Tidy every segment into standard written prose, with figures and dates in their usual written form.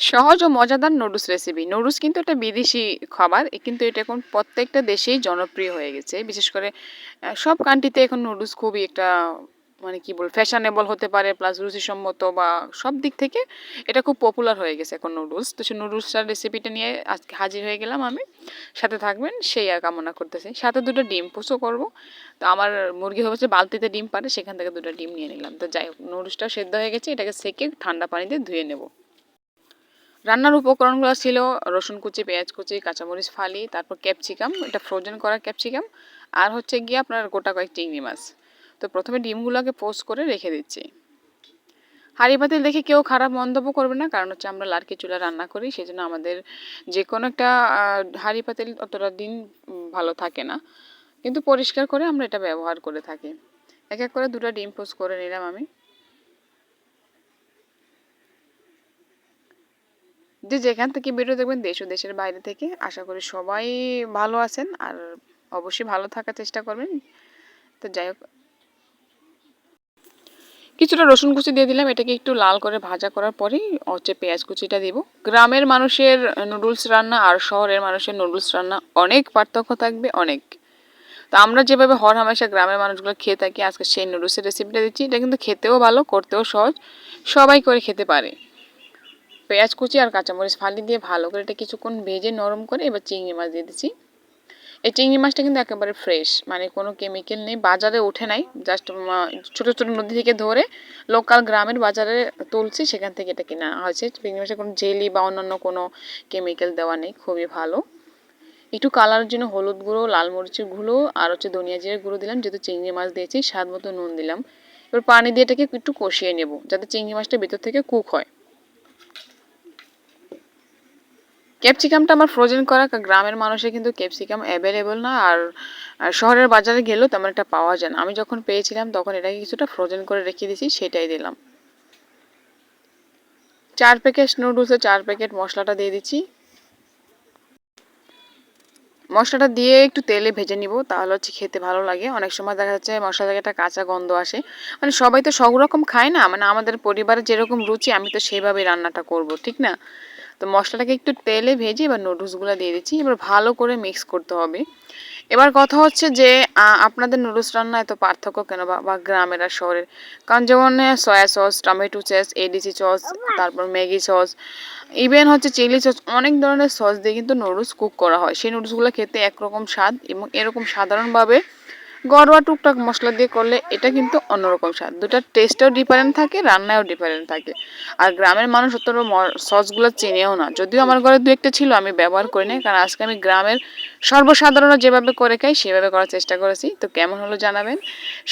সহজ ও মজাদার noodles recipe. Noodles কিন্তু একটা বিদেশি খাবার। কিন্তু এটা এখন প্রত্যেকটা দেশেই জনপ্রিয় হয়ে গেছে। বিশেষ করে সব কান্ট্রিতে এখন নুডলস খুবই একটা মানে কি বলবো ফ্যাশনেবল হতে পারে প্লাস রুচিসম্মত বা সব দিক থেকে এটা খুব পপুলার হয়ে গেছে এখন নুডলস। তো সেই নুডলসটার রেসিপিটা নিয়ে আজকে হাজির হয়ে গেলাম আমি। সাথে থাকবেন সেই কামনা করতেছি। সাথে ২ টা ডিম পোস্টও করব। তো আমার মুরগি হচ্ছে বালতিতে ডিম পারে সেখান থেকে ২ টা ডিম নিয়ে নিলাম। তো যাই হোক নুডলসটা সেদ্ধ হয়ে গেছে এটাকে সেকে ঠান্ডা পানিতে ধুয়ে নেব। রান্নার উপকরণগুলো ছিল রসুন কুচি, পেঁয়াজ কুচি, কাঁচামরিচ ফালি, তারপর ক্যাপসিকাম, এটা ফ্রোজেন করা ক্যাপসিকাম, আর হচ্ছে গিয়ে আপনার গোটা কয়েক চিংড়ি মাছ। তো প্রথমে ডিমগুলোকে পোস্ট করে রেখে দিচ্ছি। হাঁড়ি পাতিল দেখে কেউ খারাপ মন্তব্য করবে না, কারণ হচ্ছে আমরা লার্কি চুলায় রান্না করি, সেজন্য আমাদের যে কোনো একটা হাঁড়ি পাতিল অতটা দিন ভালো থাকে না, কিন্তু পরিষ্কার করে আমরা এটা ব্যবহার করে থাকি। এক এক করে 2টা ডিম পোস্ট করে নিলাম আমি। যে যেখান থেকে ভিডিও দেখবেন দেশ ও দেশের বাইরে থেকে, আশা করি সবাই ভালো আছেন আর অবশ্যই ভালো থাকার চেষ্টা করবেন। তো যাই হোক, কিছুটা রসুন কুচি দিয়ে দিলাম, এটাকে একটু লাল করে ভাজা করার পরেই হচ্ছে পেঁয়াজ কুচিটা দিব। গ্রামের মানুষের নুডলস রান্না আর শহরের মানুষের নুডলস রান্না অনেক পার্থক্য থাকবে, অনেক। তো আমরা যেভাবে হরহামেশা গ্রামের মানুষগুলো খেয়ে থাকি, আজকে সেই নুডলসের রেসিপিটা দিচ্ছি। এটা কিন্তু খেতেও ভালো, করতেও সহজ, সবাই করে খেতে পারে। পেঁয়াজ কুচি আর কাঁচামরিচ ফালি দিয়ে ভালো করে এটা কিছুক্ষণ ভেজে নরম করে এবার চিংড়ি মাছ দিয়ে দিচ্ছি। এই চিংড়ি মাছটা কিন্তু একেবারে ফ্রেশ, মানে কোনো কেমিক্যাল নেই, বাজারে ওঠে নাই, জাস্ট ছোটো ছোটো নদী থেকে ধরে লোকাল গ্রামের বাজারে তুলছি, সেখান থেকে এটা কেনা হয়েছে। চিংড়ি মাছের কোনো জেলি বা অন্যান্য কোনো কেমিক্যাল দেওয়া নেই, খুবই ভালো। একটু কালারের জন্য হলুদ গুঁড়ো, লাল মরিচের গুঁড়ো আর হচ্ছে ধনিয়া জিরে গুঁড়ো দিলাম, যেহেতু চিংড়ি মাছ দিয়েছি। স্বাদ মতো নুন দিলাম। এবার পানি দিয়ে এটাকে একটু কষিয়ে নেব, যাতে চিংড়ি মাছটা ভেতর থেকে কুক হয়। ক্যাপসিকামটা আমার ফ্রোজেন করা, গ্রামের মানুষের কিন্তু ক্যাপসিকাম অ্যাভেলেবল না, আর শহরের বাজারে গেলেও তেমন একটা পাওয়া যায় না। আমি যখন পেয়েছিলাম তখন এটাকে কিছুটা ফ্রোজেন করে রেখে দিয়েছি, সেটাই দিলাম। 4 প্যাকেট নুডলসে 4 প্যাকেট মশলাটা দিয়ে দিচ্ছি। মশলাটা দিয়ে একটু তেলে ভেজে নিব, তাহলে হচ্ছে খেতে ভালো লাগে। অনেক সময় দেখা যাচ্ছে মশলা থেকে একটা কাঁচা গন্ধ আসে, মানে সবাই তো সব রকম খায় না, মানে আমাদের পরিবারে যেরকম রুচি আমি তো সেইভাবেই রান্নাটা করব, ঠিক না? তো মশলাটাকে একটু তেলে ভেজে এবার নুডলসগুলো দিয়ে দিচ্ছি, এবার ভালো করে মিক্স করতে হবে। এবার কথা হচ্ছে যে আপনাদের নুডলস রান্না এত পার্থক্য কেন, বা গ্রামের আর শহরের? কারণ যেমন soya sauce, tomato sauce, ADC sauce, তারপর ম্যাগি সস, ইভেন হচ্ছে চিলি সস, অনেক ধরনের সস দিয়ে কিন্তু নুডলস কুক করা হয়। সেই নুডলসগুলো খেতে একরকম স্বাদ, এবং এরকম সাধারণভাবে ঘরোয়া টুকটাক মশলা দিয়ে করলে এটা কিন্তু অন্যরকম স্বাদ। দুটার টেস্টেও ডিফারেন্ট থাকে, রান্নায়ও ডিফারেন্ট থাকে। আর গ্রামের মানুষ অতটা সসগুলো চেনেও না, যদিও আমার ঘরে 2-1টা ছিল, আমি ব্যবহার করি না, কারণ আজকে আমি গ্রামের সর্বসাধারণ যেভাবে করে খাই সেভাবে করার চেষ্টা করেছি। তো কেমন হলো জানাবেন।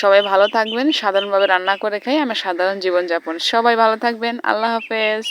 সবাই ভালো থাকবেন, সাধারণভাবে রান্না করে খাই, আমার সাধারণ জীবনযাপন। সবাই ভালো থাকবেন, আল্লাহ হাফেজ।